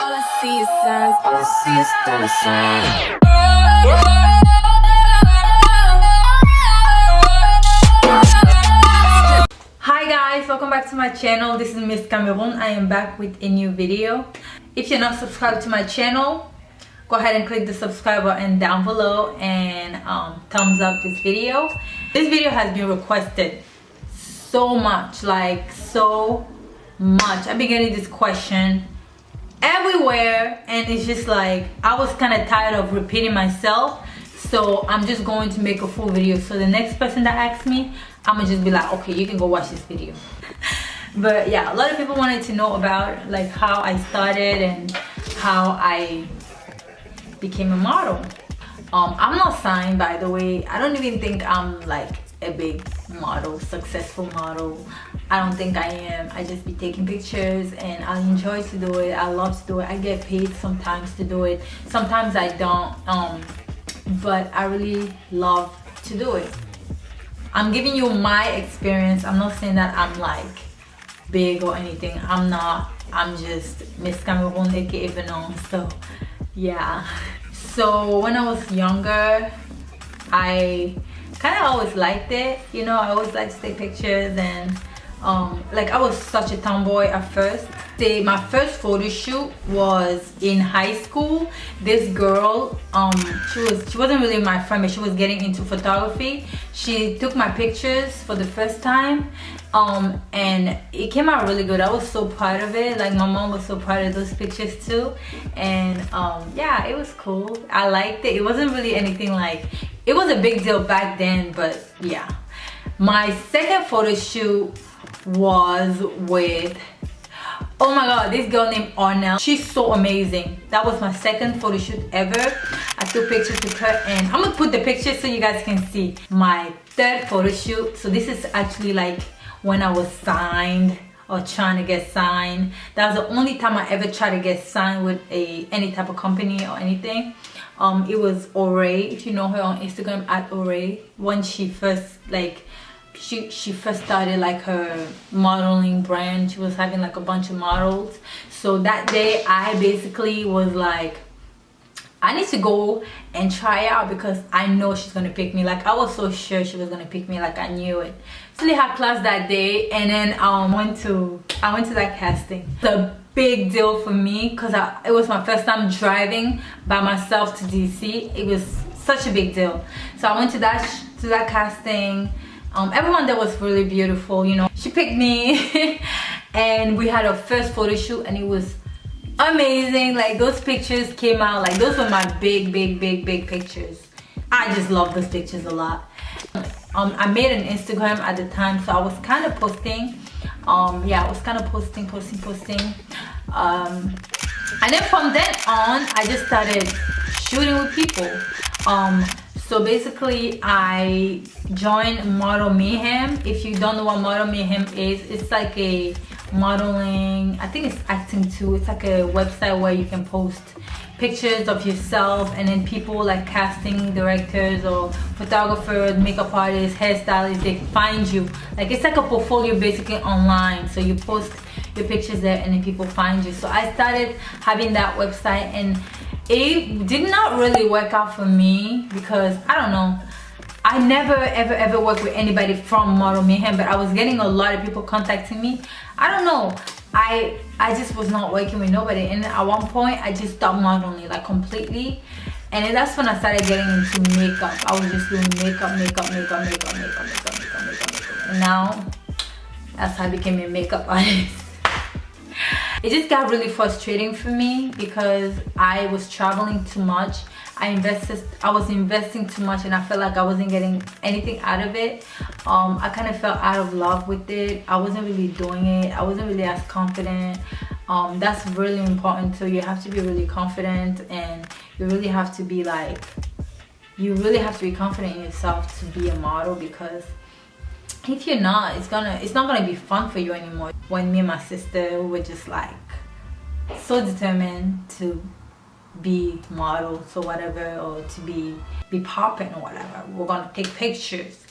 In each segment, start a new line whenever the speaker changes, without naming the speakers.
All I see is signs, all I see is dollar signs.
Hi guys, welcome back to my channel. This is Miss Cameroon. I am back with a new video. If you're not subscribed to my channel, go ahead and click the subscribe button down below and thumbs up this video. This video has been requested so much, like so much. I've been getting this question everywhere and it's just like I was kind of tired of repeating myself, so I'm just going to make a full video. So the next person that asks me, I'm gonna just be like, okay, you can go watch this video. But yeah, a lot of people wanted to know about like how I started and how I became a model. I'm not signed, by the way. I don't even think I'm like a big model, successful model. I don't think I am. I just be taking pictures and I enjoy to do it. I love to do it. I get paid sometimes to do it. Sometimes I don't, but I really love to do it. I'm giving you my experience. I'm not saying that I'm like big or anything. I'm not. I'm just Miss Cameroon, aka Venom. So yeah. So when I was younger, I kind of always liked it. You know, I always liked to take pictures and like I was such a tomboy at first. My first photo shoot was in high school. This girl, she wasn't really my friend, but she was getting into photography. She took my pictures for the first time, and it came out really good. I was so proud of it. Like my mom was so proud of those pictures too. And yeah, it was cool. I liked it. It wasn't really anything like, it was a big deal back then, but yeah. My second photo shoot was with, oh my god, this girl named Arnell. She's so amazing. That was my second photo shoot ever. I took pictures with her and I'm gonna put the pictures so you guys can see. My third photo shoot, so this is actually like when I was signed or trying to get signed. That was the only time I ever tried to get signed with any type of company or anything. It was Oray, if you know her on Instagram, at Oray. When she first like she first started like her modeling brand. She was having like a bunch of models. So that day I basically was like, I need to go and try out because I know she's gonna pick me. Like I was so sure she was gonna pick me, like I knew it. So they had class that day and then I went to that casting. It's a big deal for me because it was my first time driving by myself to DC. It was such a big deal. So I went to that casting. Everyone there was really beautiful, you know. She picked me and we had our first photo shoot and it was amazing. Like those pictures came out, like those were my big pictures. I just love those pictures a lot. I made an Instagram at the time, so I was kind of posting. Yeah, I was kind of posting. And then from then on, I just started shooting with people. So basically I joined Model Mayhem. If you don't know what Model Mayhem is, it's like a modeling, I think it's acting too. It's like a website where you can post pictures of yourself and then people like casting directors or photographers, makeup artists, hairstylists, they find you. Like it's like a portfolio basically online. So you post your pictures there and then people find you. So I started having that website and it did not really work out for me because I don't know, I never ever worked with anybody from Model Mayhem, but I was getting a lot of people contacting me. I don't know, I just was not working with nobody, and at one point I just stopped modeling like completely. And then that's when I started getting into makeup. I was just doing makeup. And now that's how I became a makeup artist. It just got really frustrating for me because I was traveling too much. I was investing too much and I felt like I wasn't getting anything out of it. I kind of felt out of love with it. I wasn't really doing it. I wasn't really as confident. That's really important too. You have to be really confident and you really have to be like, you really have to be confident in yourself to be a model, because if you're not, it's not gonna be fun for you anymore. When me and my sister were just like so determined to be models or whatever, or to be popping or whatever, we're gonna take pictures.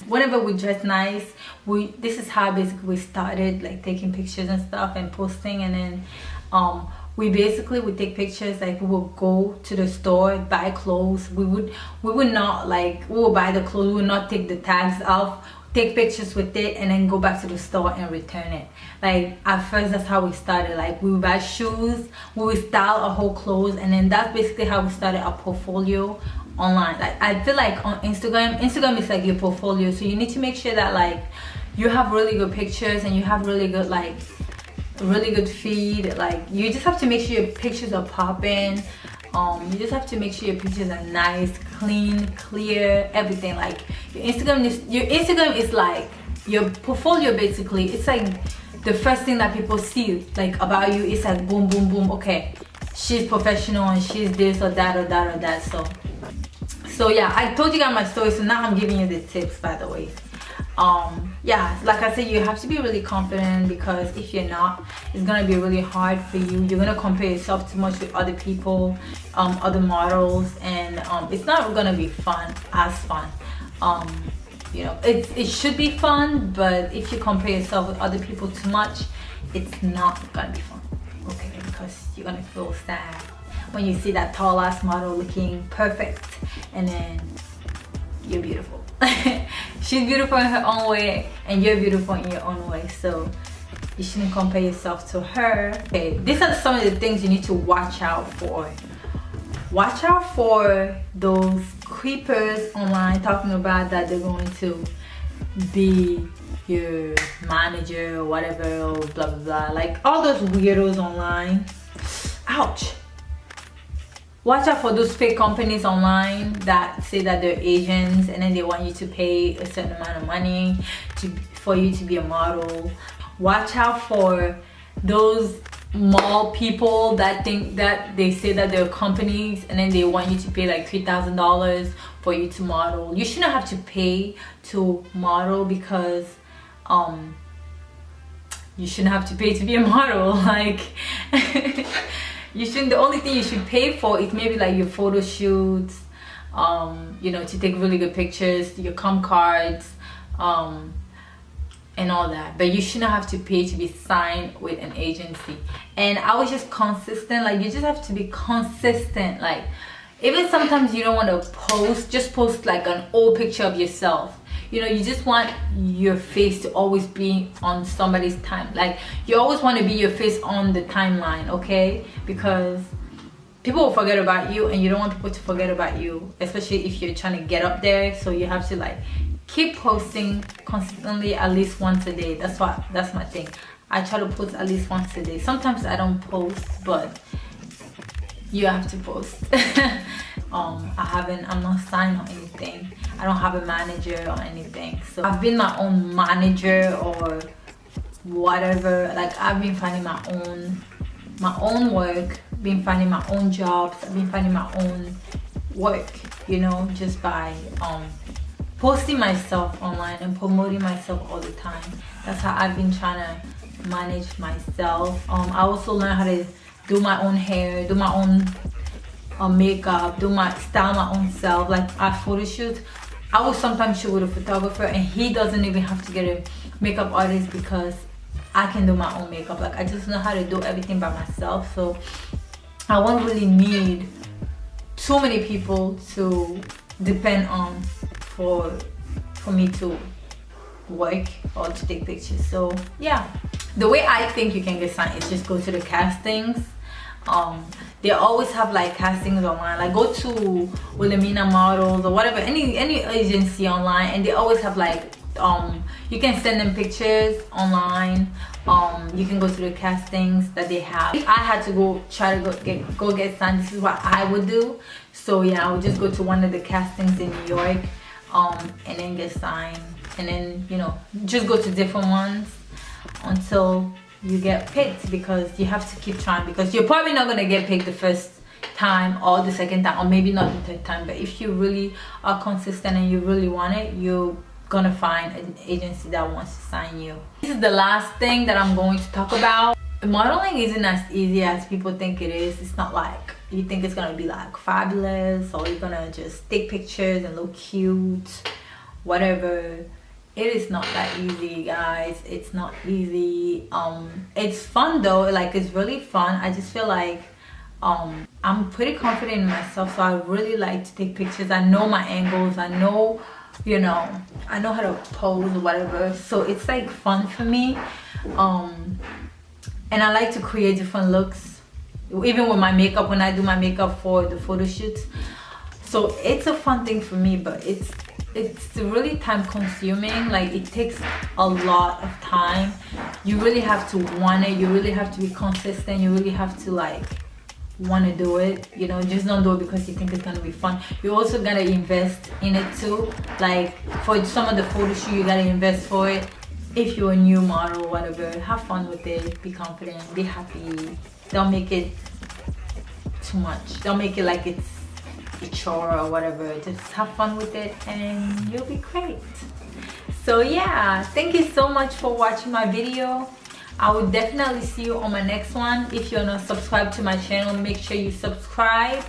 Whenever we dress nice, this is how basically we started, like taking pictures and stuff and posting. And then we basically would take pictures. Like we would go to the store, buy clothes. We would not, like, we would buy the clothes, we would not take the tags off, take pictures with it, and then go back to the store and return it. Like at first, that's how we started. Like we would buy shoes, we would style our whole clothes, and then that's basically how we started our portfolio online. Like I feel like on Instagram is like your portfolio, so you need to make sure that like you have really good pictures and you have really good, like, really good feed. Like you just have to make sure your pictures are popping. You just have to make sure your pictures are nice, clean, clear, everything. Like your Instagram is like your portfolio. Basically, it's like the first thing that people see like about you. It's like boom, boom, boom. Okay, she's professional and she's this or that or that or that. So yeah, I told you guys my story, so now I'm giving you the tips, by the way. Yeah, like I said, you have to be really confident, because if you're not, it's gonna be really hard for you. You're gonna compare yourself too much with other people, other models, and it's not gonna be fun. You know, it should be fun, but if you compare yourself with other people too much, it's not gonna be fun, okay? Because you're gonna feel sad when you see that tall ass model looking perfect, and then you're beautiful. She's beautiful in her own way, and you're beautiful in your own way, so you shouldn't compare yourself to her. Okay, these are some of the things you need to watch out for. Watch out for those creepers online talking about that they're going to be your manager or whatever, or blah blah blah. Like all those weirdos online. Ouch. Watch out for those fake companies online that say that they're agents, and then they want you to pay a certain amount of money for you to be a model. Watch out for those mall people that think that they say that they're companies, and then they want you to pay like $3,000 for you to model. You shouldn't have to pay to model, because you shouldn't have to pay to be a model. Like you shouldn't. The only thing you should pay for is maybe like your photo shoots, you know, to take really good pictures, your com cards, and all that. But you shouldn't have to pay to be signed with an agency. And I was just consistent. Like you just have to be consistent. Like even sometimes you don't want to post, just post like an old picture of yourself. You know, you just want your face to always be on somebody's time. Like you always want to be your face on the timeline, okay? Because people will forget about you, and you don't want people to forget about you, especially if you're trying to get up there. So you have to like keep posting consistently, at least once a day. That's my thing. I try to post at least once a day. Sometimes I don't post, but you have to post. I'm not signed or anything. I don't have a manager or anything. So I've been my own manager or whatever. Like I've been finding my own work, been finding my own jobs, I've been finding my own work, you know, just by posting myself online and promoting myself all the time. That's how I've been trying to manage myself. I also learned how to do my own hair, do my own makeup, style my own self. Like at photo shoots, I will sometimes shoot with a photographer, and he doesn't even have to get a makeup artist, because I can do my own makeup. Like I just know how to do everything by myself, so I won't really need too many people to depend on for me to work or to take pictures. So yeah, the way I think you can get signed is just go to the castings. They always have like castings online. Like go to Wilhelmina Models or whatever, any agency online, and they always have like you can send them pictures online. You can go to the castings that they have. If I had to try to go get signed, this is what I would do. So yeah, I would just go to one of the castings in New York, and then get signed, and then, you know, just go to different ones until you get picked, because you have to keep trying, because you're probably not going to get picked the first time or the second time, or maybe not the third time. But if you really are consistent and you really want it, you're gonna find an agency that wants to sign you. This is the last thing that I'm going to talk about. Modeling isn't as easy as people think it is. It's not like you think it's gonna be like fabulous, or you're gonna just take pictures and look cute, whatever. it is not that easy, guys. It's not easy. It's fun though, like it's really fun. I just feel like I'm pretty confident in myself, so I really like to take pictures. I know my angles, I know, you know, I know how to pose or whatever, so it's like fun for me. And I like to create different looks, even with my makeup, when I do my makeup for the photo shoots. So it's a fun thing for me, but it's really time consuming. Like it takes a lot of time. You really have to want it, you really have to be consistent, you really have to like want to do it, you know. Just don't do it because you think it's gonna be fun. You also gotta invest in it too. Like for some of the photo shoot, you gotta invest for it. If you're a new model, whatever, have fun with it, be confident, be happy. Don't make it too much, don't make it like it's a chore or whatever. Just have fun with it and you'll be great. So yeah, thank you so much for watching my video. I will definitely see you on my next one. If you're not subscribed to my channel, make sure you subscribe.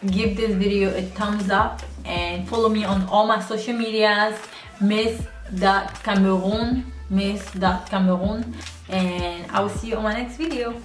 Give this video a thumbs up and follow me on all my social medias, miss.cameroon, and I will see you on my next video.